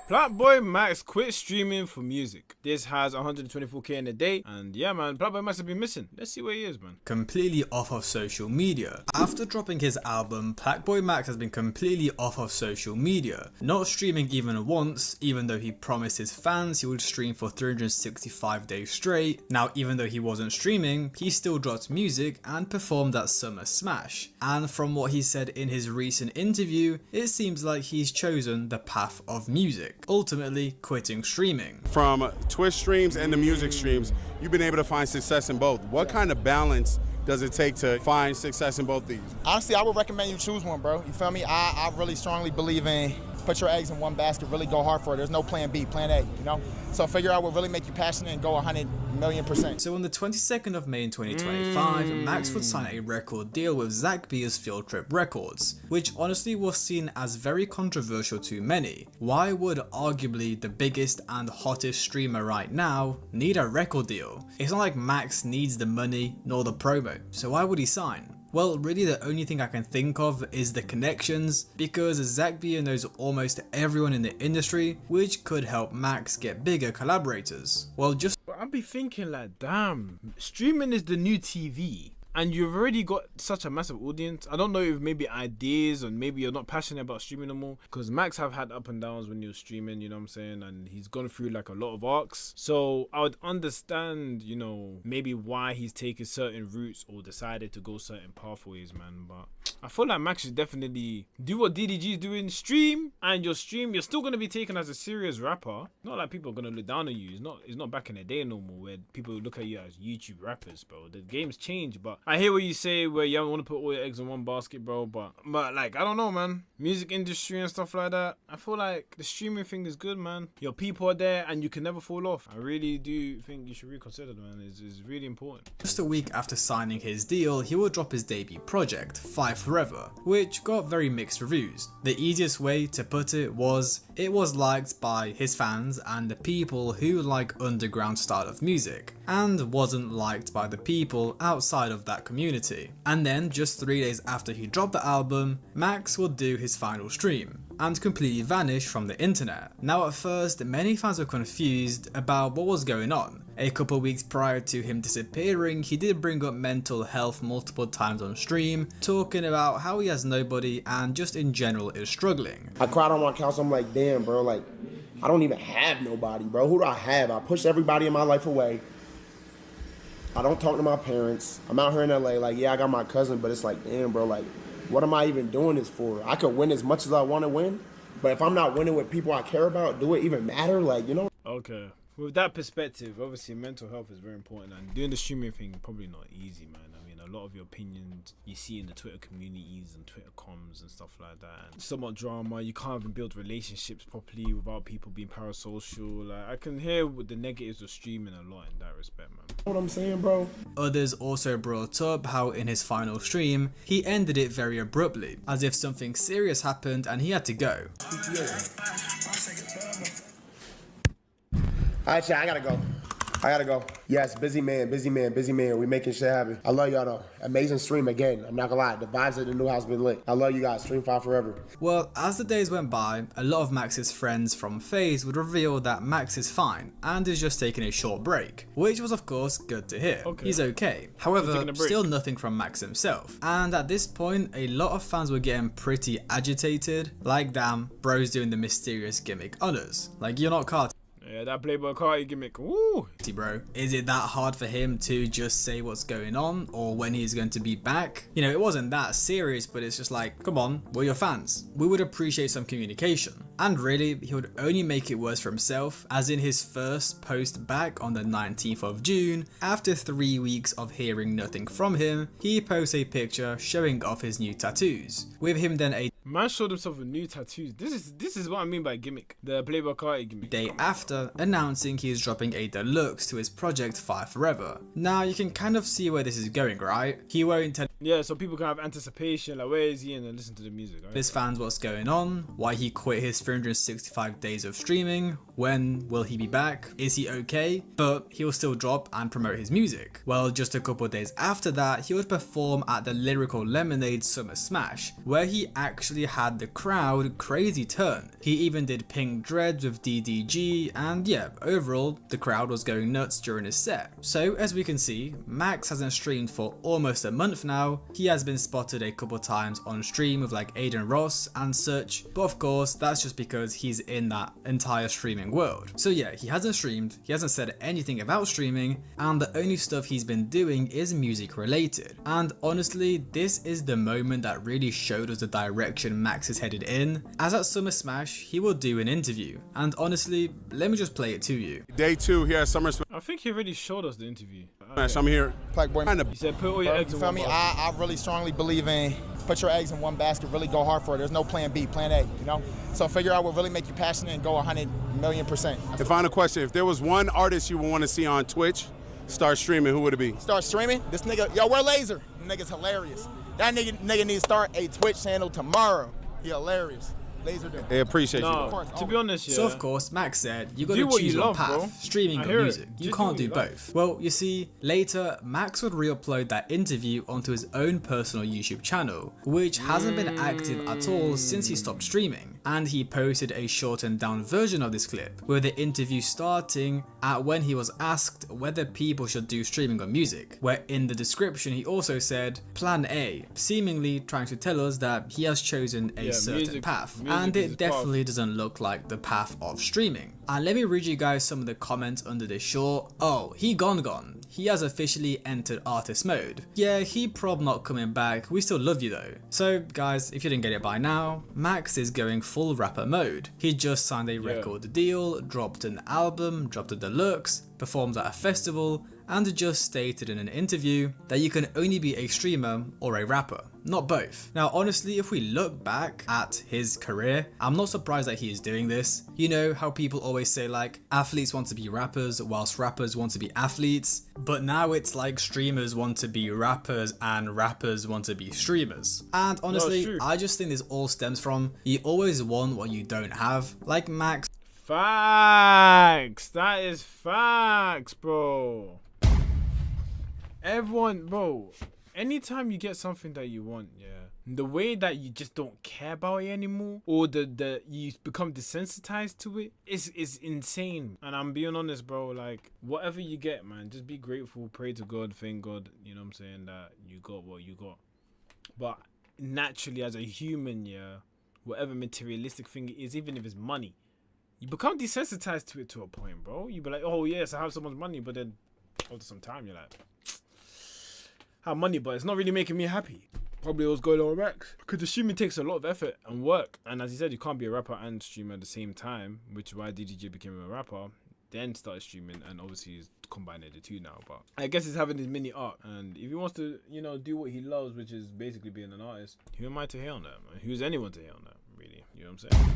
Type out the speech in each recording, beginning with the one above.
PlaqueBoyMax quit streaming for music. This has 124k in a day, and yeah, man, PlaqueBoyMax has been missing. Let's see where he is, man. Completely off of social media. After dropping his album, PlaqueBoyMax has been completely off of social media, not streaming even once, even though he promised his fans he would stream for 365 days straight. Now, even though he wasn't streaming, he still dropped music and performed at Summer Smash. And from what he said in his recent interview, it seems like he's chosen the path of music, ultimately quitting streaming. From Twitch streams and the music streams, you've been able to find success in both. What kind of balance does it take to find success in both these? Honestly, I would recommend you choose one, bro. You feel me? I really strongly believe in put your eggs in one basket, really go hard for it. There's no plan B, plan A, you know? So figure out what really make you passionate and go 100,000,000%. So on the 22nd of May in 2025, Max would sign a record deal with Zach B's Field Trip Records, which honestly was seen as very controversial to many. Why would arguably the biggest and hottest streamer right now need a record deal? It's not like Max needs the money nor the promo, so why would he sign? Well, really the only thing I can think of is the connections, because Zach B knows almost everyone in the industry, which could help Max get bigger collaborators. Well, just But I'd be thinking like, damn, streaming is the new TV. And you've already got such a massive audience. I don't know if maybe ideas or maybe you're not passionate about streaming no more. Because Max have had up and downs when he was streaming, you know what I'm saying? And he's gone through like a lot of arcs. So I would understand, you know, maybe why he's taken certain routes or decided to go certain pathways, man. But I feel like Max should definitely do what DDG is doing. Stream, and your stream, you're still going to be taken as a serious rapper. Not like people are going to look down on you. It's not back in the day no more where people look at you as YouTube rappers, bro. The game's changed, but I hear what you say where you don't want to put all your eggs in one basket, bro, but like, I don't know, man. Music industry and stuff like that, I feel like the streaming thing is good, man. Your people are there and you can never fall off. I really do think you should reconsider, man. It's really important. a week after signing his deal, he would drop his debut project, Five Forever, which got very mixed reviews. The easiest way to put it was liked by his fans and the people who like underground style of music, and wasn't liked by the people outside of that community. And then just 3 days after he dropped the album, Max would do his final stream and completely vanish from the internet. Now at first, many fans were confused about what was going on. A couple weeks prior to him disappearing, he did bring up mental health multiple times on stream, talking about how he has nobody and just in general is struggling. I cried on my couch, I'm like, damn bro, like, I don't even have nobody, bro. Who do I have? I push everybody in my life away. I don't talk to my parents. I'm out here in LA, like, yeah, I got my cousin, but it's like, damn bro, like, what am I even doing this for? I could win as much as I want to win, but if I'm not winning with people I care about, do it even matter? Like, you know? Okay. With that perspective, obviously mental health is very important, and doing the streaming thing probably not easy, man. I mean, a lot of your opinions you see in the Twitter communities and Twitter comms and stuff like that, and somewhat drama. You can't even build relationships properly without people being parasocial. Like, I can hear with the negatives of streaming a lot in that respect, man. What I'm saying, bro? Others also brought up how in his final stream, he ended it very abruptly, as if something serious happened and he had to go. Alright, chat, I gotta go. Yes, busy man. We making shit happen. I love y'all though. Amazing stream again. I'm not gonna lie, the vibes at the new house been lit. I love you guys. Stream 5 forever. Well, as the days went by, a lot of Max's friends from FaZe would reveal that Max is fine and is just taking a short break, which was of course good to hear. Okay. He's okay. However, still nothing from Max himself. And at this point, a lot of fans were getting pretty agitated. Like, damn, bro's doing the mysterious gimmick on us. Like, you're not Carti. Yeah, that Playboy Carti gimmick. Woo! Bro, is it that hard for him to just say what's going on or when he's going to be back? You know, it wasn't that serious, but it's just like, come on, we're your fans. We would appreciate some communication. And really, he would only make it worse for himself, as in his first post back on the 19th of June, after 3 weeks of hearing nothing from him, he posts a picture showing off his new tattoos, with him then a Man showed himself a new tattoos. This is what I mean by gimmick. The Playboy Carti gimmick. day after announcing he is dropping a deluxe to his project Five Forever. Now you can kind of see where this is going, right? He won't tell Yeah, so people can have anticipation, like where is he, and then listen to the music. Right? his fans what's going on, why he quit his 365 days of streaming, when will he be back, is he okay, but he'll still drop and promote his music. Well, just a couple of days after that, he would perform at the Lyrical Lemonade Summer Smash, where he actually actually had the crowd crazy turn. He even did pink dreads with DDG, and yeah, overall the crowd was going nuts during his set. So as we can see, Max hasn't streamed for almost a month now. He has been spotted a couple times on stream with like Aiden Ross and such, but of course that's just because he's in that entire streaming world. So yeah, he hasn't streamed, he hasn't said anything about streaming, and the only stuff he's been doing is music related. And honestly, this is the moment that really showed us the direction Max is headed in, as at Summer Smash he will do an interview, and honestly, let me just play it to you. Day 2 here at Summer I think he already showed us the interview. Smash. I'm here. PlaqueBoyMax. He said put all your eggs You in feel one me? basket. I really strongly believe in put your eggs in one basket, really go hard for it. There's no plan B, plan A, you know? So figure out what really make you passionate and go 100,000,000%. And final question, if there was one artist you would want to see on Twitch start streaming, who would it be? Start streaming? This nigga, yo, we're Laser. Nigga's hilarious. That nigga needs to start a Twitch channel tomorrow. He hilarious. Laser do. I appreciate you. No, to be honest, yeah. So of course, Max said, you gotta Do what choose you one love, path, bro. streaming I or hear it. music. You Just can't do do what you love. both. Well, you see, later, Max would re-upload that interview onto his own personal YouTube channel, which hasn't been active at all since he stopped streaming. And he posted a shortened down version of this clip, with the interview starting at when he was asked whether people should do streaming or music, where in the description he also said, Plan A, seemingly trying to tell us that he has chosen a certain music- path. music And is it his definitely doesn't look like the path of streaming. And let me read you guys some of the comments under this short. Oh, he gone. He has officially entered artist mode. Yeah, he prob not coming back, we still love you though. So guys, if you didn't get it by now, Max is going full rapper mode. He just signed a record deal, dropped an album, dropped a deluxe, performed at a festival, and just stated in an interview that you can only be a streamer or a rapper, not both. Now honestly, if we look back at his career, I'm not surprised that he is doing this. You know how people always say like, athletes want to be rappers whilst rappers want to be athletes, but now it's like streamers want to be rappers and rappers want to be streamers. And honestly, true. I just think this all stems from, you always want what you don't have. Like Max Facts. That is facts, bro. Everyone, bro. Anytime you get something that you want, yeah, the way that you just don't care about it anymore, or the you become desensitized to it, is insane. And I'm being honest, bro. Like whatever you get, man, just be grateful, pray to God, thank God. You know what I'm saying, that you got what you got. But naturally, as a human, yeah, whatever materialistic thing it is, even if it's money, you become desensitized to it to a point, bro. You be like, oh yes, I have someone's money, but then after some time, you're like, I have money, but it's not really making me happy. Probably what's going on with Max. Because the streaming takes a lot of effort and work. And as he said, you can't be a rapper and streamer at the same time, which is why DDJ became a rapper, then started streaming, and obviously he's combining the two now. But I guess he's having his mini art. And if he wants to, you know, do what he loves, which is basically being an artist, who am I to hate on that, man? Who's anyone to hate on that, really? You know what I'm saying?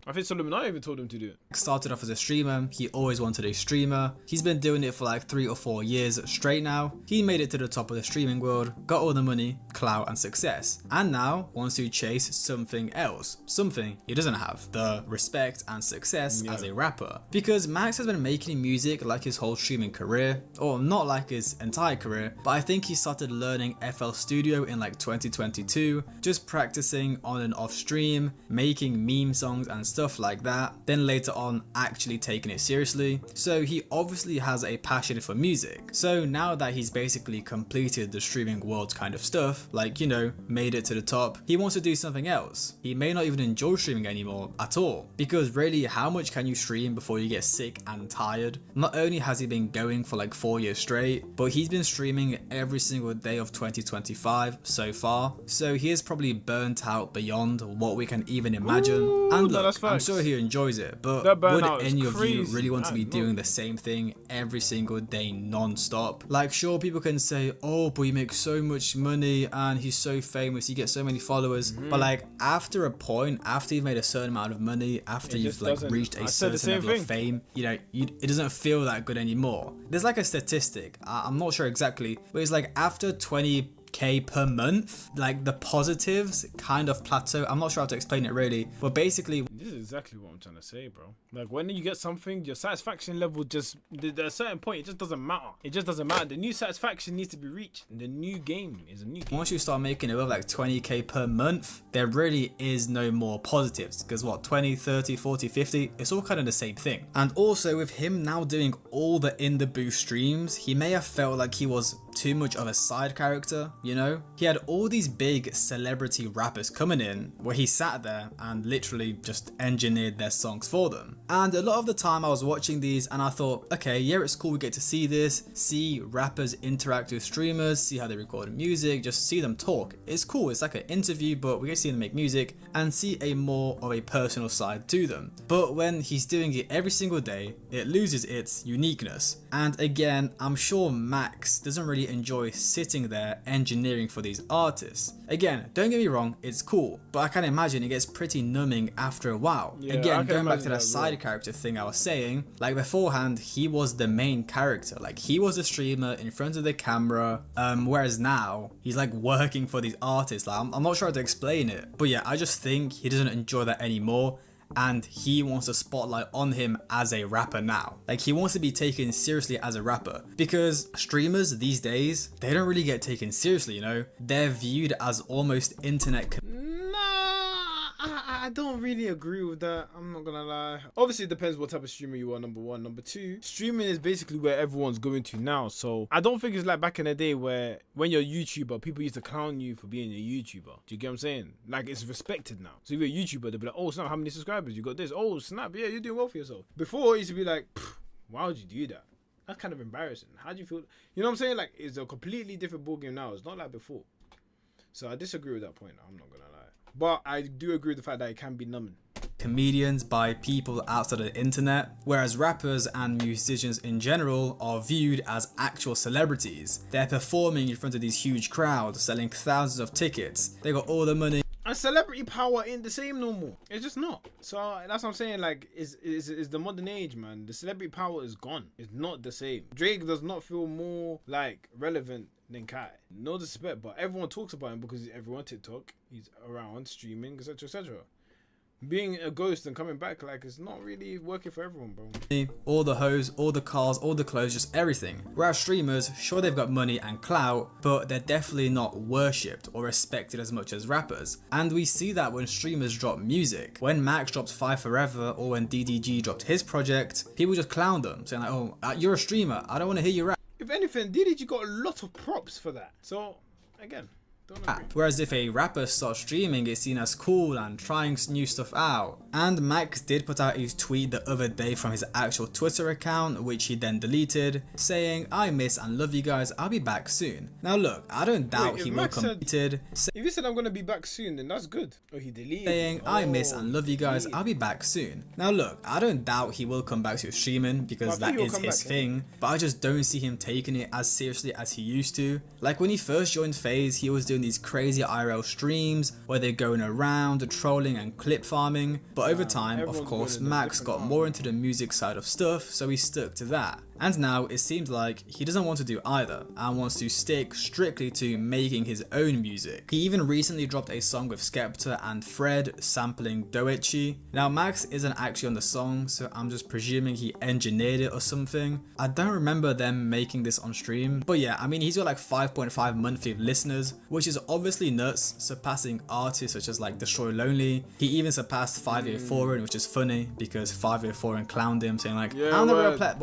I think Illuminati even told him to do it. started off as a streamer, he always wanted a streamer. He's been doing it for like 3 or 4 years straight now. He made it to the top of the streaming world, got all the money, clout and success, and now wants to chase something else, something he doesn't have, the respect and success as a rapper. Because Max has been making music like his whole streaming career, or not like his entire career, but I think he started learning FL Studio in like 2022, just practicing on and off stream, making meme songs and stuff like that, then later on actually taking it seriously. So he obviously has a passion for music. So now that he's basically completed the streaming world kind of stuff, like, you know, made it to the top, he wants to do something else. He may not even enjoy streaming anymore at all, because really, how much can you stream before you get sick and tired? Not only has he been going for like 4 years straight, but he's been streaming every single day of 2025 so far, so he is probably burnt out beyond what we can even imagine. And look, I'm sure he enjoys it, but would any of you really want to be doing the same thing every single day non-stop? Like, sure, people can say, oh, but he makes so much money and he's so famous, he gets so many followers, but like after a point, after you've made a certain amount of money, after you've like reached a certain level of fame, you know, it doesn't feel that good anymore. There's like a statistic, I'm not sure exactly, but it's like after 20k 20k per month. Like the positives kind of plateau. I'm not sure how to explain it really, but basically This is exactly what I'm trying to say, bro. Like when you get something, your satisfaction level just at a certain point, it just doesn't matter. It just doesn't matter. The new satisfaction needs to be reached. The new game is a new game. once you start making it with like 20k per month, there really is no more positives, because what, 20, 30, 40, 50, it's all kind of the same thing. And also with him now doing all the in the booth streams, he may have felt like he was too much of a side character, you know? He had all these big celebrity rappers coming in where he sat there and literally just engineered their songs for them. And a lot of the time I was watching these and I thought, okay, yeah, it's cool, we get to see this, see rappers interact with streamers, see how they record music, just see them talk. It's cool, it's like an interview, but we get to see them make music and see a more of a personal side to them. But when he's doing it every single day, it loses its uniqueness. And again, I'm sure Max doesn't really enjoy sitting there engineering for these artists. Again, don't get me wrong, it's cool, but I can imagine it gets pretty numbing after a while. Yeah, Again, going back to imagine that as side well. character thing I was saying, like beforehand, he was the main character, like he was the streamer in front of the camera, whereas now he's like working for these artists. Like I'm not sure how to explain it, but yeah, I just think he doesn't enjoy that anymore. And he wants a spotlight on him as a rapper now. Like he wants to be taken seriously as a rapper, because streamers these days, they don't really get taken seriously, you know? They're viewed as almost internet I don't really agree with that. I'm not gonna lie. Obviously, it depends what type of streamer you are, number one. Number two, streaming is basically where everyone's going to now. So I don't think it's like back in the day where when you're a YouTuber, people used to clown you for being a YouTuber. Do you get what I'm saying? Like it's respected now. So if you're a YouTuber, they'll be like, oh snap, how many subscribers? You got this. Oh snap, yeah, you're doing well for yourself. Before it used to be like, why would you do that? That's kind of embarrassing. How do you feel? You know what I'm saying? Like it's a completely different ballgame now. It's not like before. So I disagree with that point. I'm not gonna lie. But I do agree with the fact that it can be numbing. comedians by people outside of the internet, whereas rappers and musicians in general are viewed as actual celebrities. They're performing in front of these huge crowds, selling thousands of tickets. They got all the money. And celebrity power ain't the same no more. It's just not. So that's what I'm saying. Like, is the modern age, man. The celebrity power is gone. It's not the same. Drake does not feel more like relevant than Kai. No disrespect, but everyone talks about him because everyone TikTok. He's around streaming, etc., etc. Being a ghost and coming back, like, it's not really working for everyone, bro. All the hoes, all the cars, all the clothes, just everything. Whereas streamers, sure, they've got money and clout, but they're definitely not worshipped or respected as much as rappers. And we see that when streamers drop music. When Max dropped 5 Forever, or when DDG dropped his project, people just clown them, saying like, oh, you're a streamer, I don't want to hear you rap. If anything, DDG got a lot of props for that. So, again, don't agree. Whereas if a rapper starts streaming, it's seen as cool and trying new stuff out. And Max did put out his tweet the other day from his actual Twitter account, which he then deleted, saying, I miss and love you guys, I'll be back soon. Now look, I don't doubt he will come. If he said I'm gonna be back soon, then that's good. Oh, he deleted. Saying, I miss and love you guys, I'll be back soon. Now look, I don't doubt he will come back to streaming because that is his thing, but I just don't see him taking it as seriously as he used to. Like when he first joined FaZe, he was doing these crazy IRL streams where they're going around trolling and clip farming, but over time, of course, Max got more into the music side of stuff, so he stuck to that. And now it seems like he doesn't want to do either and wants to stick strictly to making his own music. He even recently dropped a song with Skepta and Fred sampling Doechi. Now Max isn't actually on the song, so I'm just presuming he engineered it or something. I don't remember them making this on stream, but yeah, I mean he's got like 5.5 monthly listeners, which is obviously nuts, surpassing artists such as like Destroy Lonely. He even surpassed 584, which is funny because 584 clowned him, saying like, I'm the real PlaqueBoy.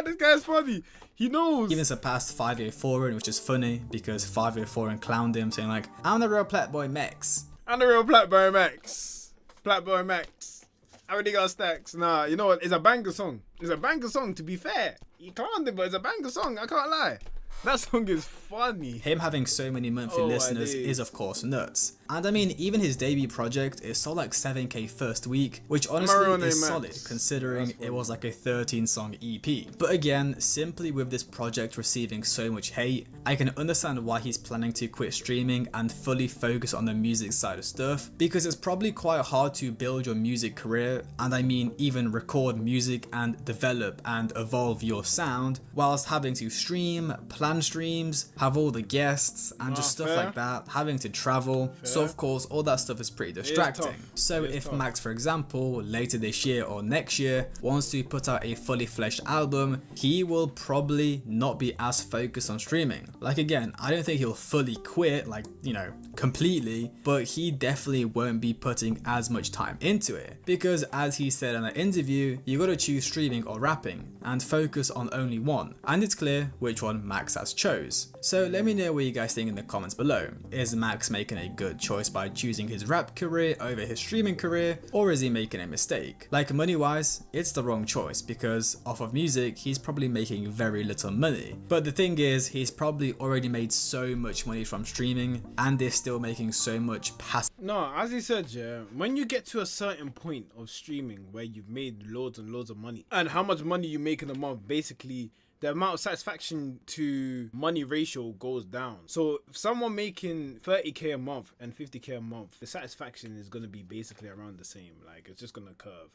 This guy's funny. He knows. Even surpassed 584, which is funny because 584 clowned him, saying like, I'm the real PlaqueBoyMax. I'm the real PlaqueBoyMax. PlaqueBoyMax. I already got stacks. Nah, you know what? It's a banger song. It's a banger song, to be fair. He clowned him, but it's a banger song. I can't lie. That song is funny. Him having so many monthly listeners is of course nuts. And I mean, even his debut project, it sold like 7k first week, which honestly is solid considering it was like a 13 song EP. But again, simply with this project receiving so much hate, I can understand why he's planning to quit streaming and fully focus on the music side of stuff, because it's probably quite hard to build your music career, and I mean even record music and develop and evolve your sound, whilst having to stream, plan plan streams, have all the guests, and just stuff fair. like that, having to travel. So of course, all that stuff is pretty distracting. tough. So It is if tough. Max, for example, later this year or next year wants to put out a fully fleshed album, he will probably not be as focused on streaming. Like again, I don't think he'll fully quit, like, you know, completely, but he definitely won't be putting as much time into it, because as he said in an interview, you gotta choose streaming or rapping and focus on only one, and it's clear which one Max has chose. So let me know what you guys think in the comments below. Is Max making a good choice by choosing his rap career over his streaming career, or is he making a mistake? Like, money wise, it's the wrong choice, because off of music he's probably making very little money, but the thing is, he's probably already made so much money from streaming and is still making so much passive. No, as he said, yeah, when you get to a certain point of streaming where you've made loads and loads of money, and how much money you make in a month, basically the amount of satisfaction to money ratio goes down. So if someone making 30k a month and 50k a month, the satisfaction is going to be basically around the same. Like, it's just going to curve,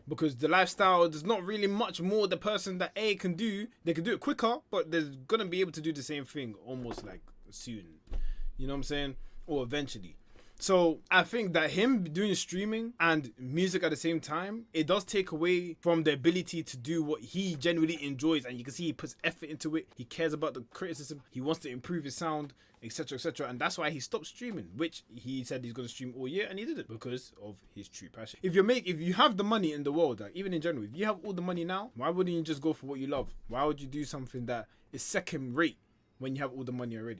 because the lifestyle, there's not really much more the person that A can do. They can do it quicker, but they're going to be able to do the same thing almost like soon. You know what I'm saying? Or eventually. So I think that him doing streaming and music at the same time, it does take away from the ability to do what he genuinely enjoys, and you can see he puts effort into it. He cares about the criticism. He wants to improve his sound, etc., etc. And that's why he stopped streaming, which he said he's going to stream all year, and he did it because of his true passion. If you have the money in the world, like even in general, if you have all the money now, why wouldn't you just go for what you love? Why would you do something that is second rate when you have all the money already?